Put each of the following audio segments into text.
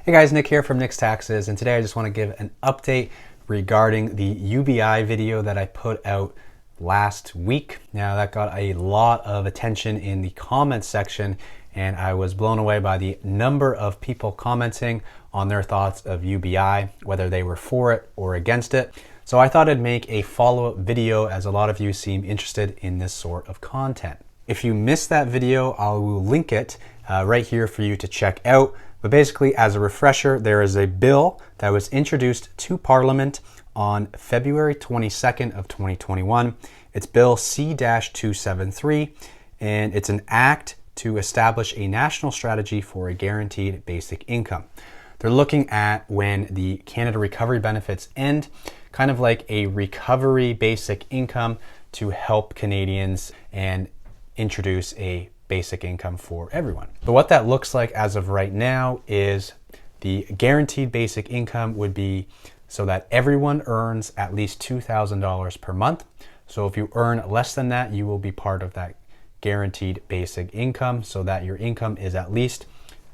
Hey guys, Nick here from Nick's Taxes, and today I just want to give an update regarding the UBI video that I put out last week. Now that got a lot of attention in the comments section, and I was blown away by the number of people commenting on their thoughts of UBI, whether they were for it or against it. So I thought I'd make a follow-up video as a lot of you seem interested in this sort of content. If you missed that video, I will link it right here for you to check out. But basically, as a refresher, there is a bill that was introduced to Parliament on February 22nd of 2021. It's Bill C-273, and it's an act to establish a national strategy for a guaranteed basic income. They're looking at when the Canada Recovery benefits end, kind of like a recovery basic income to help Canadians and introduce a basic income for everyone. But what that looks like as of right now is the guaranteed basic income would be so that everyone earns at least $2,000 per month. So if you earn less than that, you will be part of that guaranteed basic income, so that your income is at least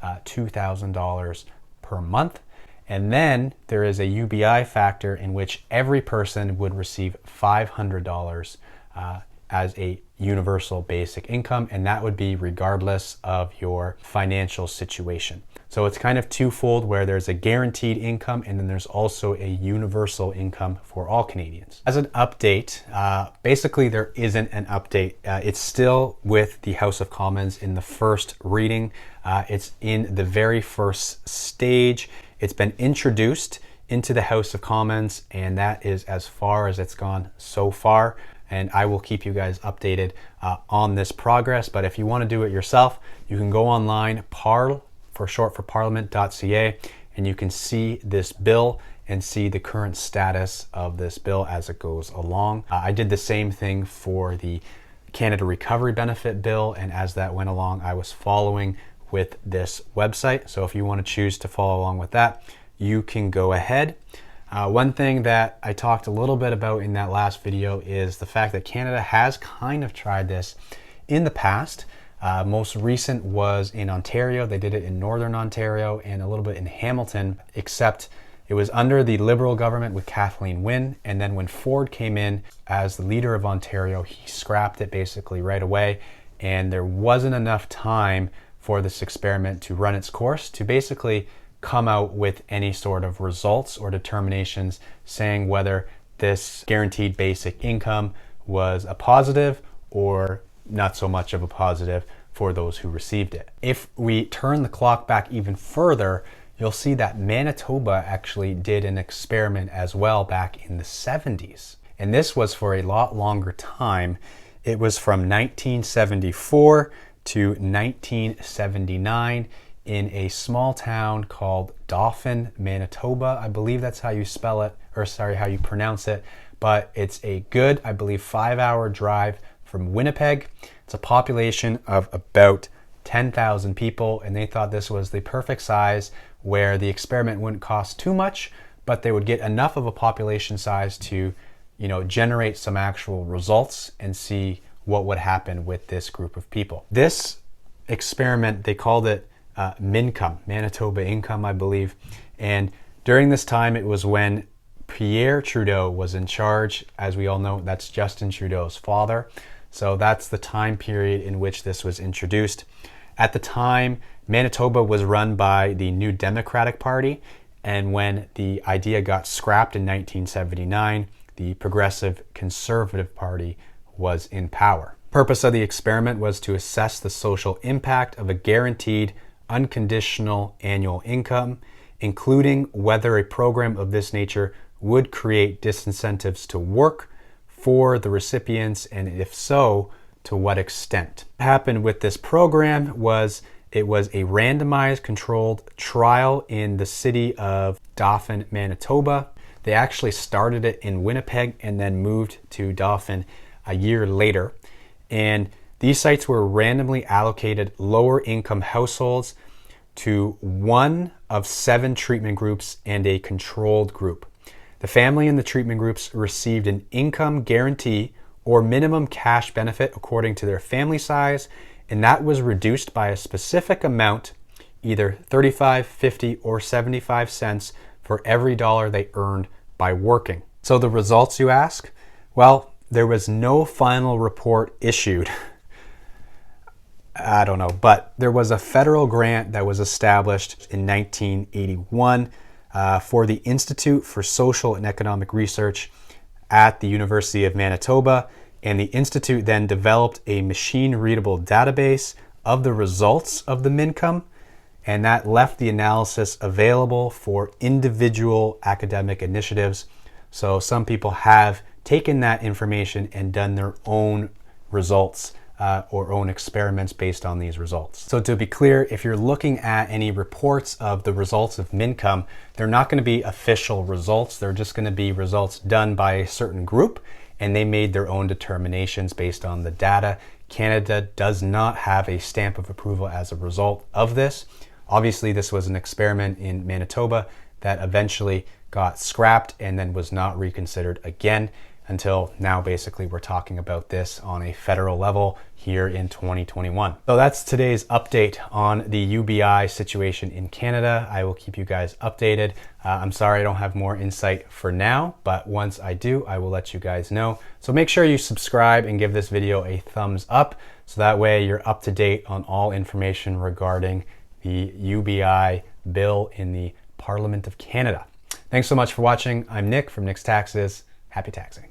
$2,000 per month. And then there is a UBI factor in which every person would receive $500 as a universal basic income, and that would be regardless of your financial situation. So it's kind of twofold, where there's a guaranteed income and then there's also a universal income for all Canadians. As an update, basically there isn't an update. It's still with the House of Commons in the first reading. It's in the very first stage. It's been introduced into the House of Commons, and that is as far as it's gone so far. And I will keep you guys updated on this progress. But if you want to do it yourself, you can go online, for short for parliament.ca, and you can see this bill and see the current status of this bill as it goes along. I did the same thing for the Canada Recovery Benefit bill, and as that went along, I was following with this website. So if you want to choose to follow along with that, you can go ahead. One thing that I talked a little bit about in that last video is the fact that Canada has kind of tried this in the past. Most recent was in Ontario. They did it in Northern Ontario and a little bit in Hamilton, except it was under the Liberal government with Kathleen Wynne. And then when Ford came in as the leader of Ontario, he scrapped it basically right away. And there wasn't enough time for this experiment to run its course to basically come out with any sort of results or determinations saying whether this guaranteed basic income was a positive or not so much of a positive for those who received it. If we turn the clock back even further, you'll see that Manitoba actually did an experiment as well back in the 70s. And this was for a lot longer time. It was from 1974 to 1979 in a small town called Dauphin, Manitoba. I believe that's how you spell it, or sorry, how you pronounce it. But it's a good, I believe, 5-hour drive from Winnipeg. It's a population of about 10,000 people, and they thought this was the perfect size where the experiment wouldn't cost too much, but they would get enough of a population size to, generate some actual results and see what would happen with this group of people. This experiment, they called it Mincom, Manitoba Income, I believe. And during this time, it was when Pierre Trudeau was in charge. As we all know, that's Justin Trudeau's father. So that's the time period in which this was introduced. At the time, Manitoba was run by the New Democratic Party. And when the idea got scrapped in 1979, the Progressive Conservative Party was in power. The purpose of the experiment was to assess the social impact of a guaranteed unconditional annual income, including whether a program of this nature would create disincentives to work for the recipients, and if so, to what extent. What happened with this program was it was a randomized controlled trial in the city of Dauphin, Manitoba. They actually started it in Winnipeg and then moved to Dauphin a year later. And these sites were randomly allocated lower income households to one of 7 treatment groups and a controlled group. The family in the treatment groups received an income guarantee or minimum cash benefit according to their family size, and that was reduced by a specific amount either 35, 50, or 75 cents for every dollar they earned by working. So the results, you ask? Well, there was no final report issued. I don't know, but there was a federal grant that was established in 1981 for the Institute for Social and Economic Research at the University of Manitoba, and the Institute then developed a machine-readable database of the results of the Mincom, and that left the analysis available for individual academic initiatives. So some people have taken that information and done their own results or own experiments based on these results. So to be clear, if you're looking at any reports of the results of Mincom, they're not going to be official results. They're just going to be results done by a certain group, and they made their own determinations based on the data. Canada does not have a stamp of approval as a result of this. Obviously, this was an experiment in Manitoba that eventually got scrapped and then was not reconsidered again until now. Basically, we're talking about this on a federal level here in 2021. So that's today's update on the UBI situation in Canada. I will keep you guys updated. I'm sorry I don't have more insight for now, but once I do, I will let you guys know. So make sure you subscribe and give this video a thumbs up, so that way you're up to date on all information regarding the UBI bill in the Parliament of Canada. Thanks so much for watching. I'm Nick from Nick's Taxes. Happy taxing.